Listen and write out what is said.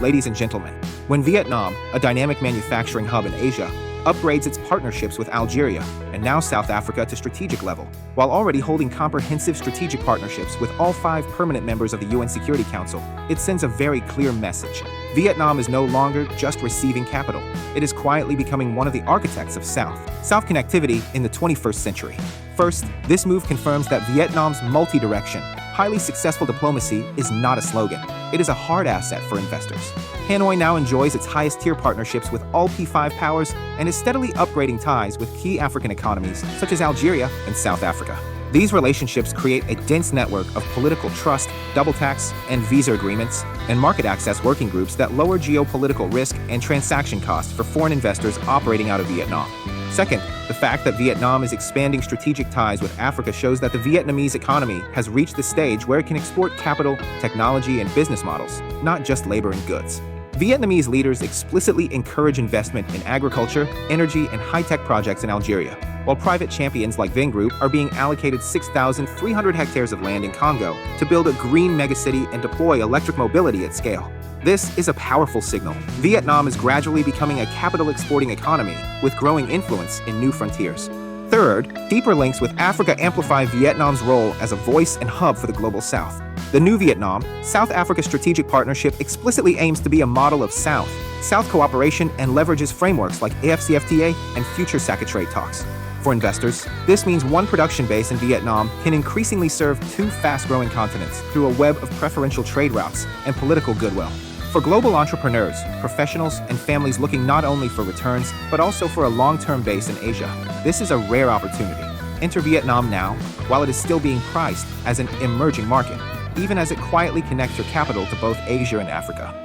Ladies and gentlemen, when Vietnam, a dynamic manufacturing hub in Asia, upgrades its partnerships with Algeria and now South Africa to strategic level, while already holding comprehensive strategic partnerships with all 5 permanent members of the UN Security Council, it sends a very clear message. Vietnam is no longer just receiving capital. It is quietly becoming one of the architects of South connectivity in the 21st century. First, this move confirms that Vietnam's multi-direction, highly successful diplomacy is not a slogan. It is a hard asset for investors. Hanoi now enjoys its highest-tier partnerships with all P5 powers and is steadily upgrading ties with key African economies such as Algeria and South Africa. These relationships create a dense network of political trust, double tax and visa agreements, and market access working groups that lower geopolitical risk and transaction costs for foreign investors operating out of Vietnam. Second, the fact that Vietnam is expanding strategic ties with Africa shows that the Vietnamese economy has reached the stage where it can export capital, technology, and business models, not just labor and goods. Vietnamese leaders explicitly encourage investment in agriculture, energy, and high-tech projects in Algeria, while private champions like Vingroup are being allocated 6,300 hectares of land in Congo to build a green megacity and deploy electric mobility at scale. This is a powerful signal. Vietnam is gradually becoming a capital-exporting economy with growing influence in new frontiers. Third, deeper links with Africa amplify Vietnam's role as a voice and hub for the global South. The New Vietnam, South Africa Strategic Partnership explicitly aims to be a model of South cooperation and leverages frameworks like AFCFTA and future SACA trade talks. For investors, this means one production base in Vietnam can increasingly serve 2 fast-growing continents through a web of preferential trade routes and political goodwill. For global entrepreneurs, professionals, and families looking not only for returns, but also for a long-term base in Asia, this is a rare opportunity. Enter Vietnam now, while it is still being priced as an emerging market, even as it quietly connects your capital to both Asia and Africa.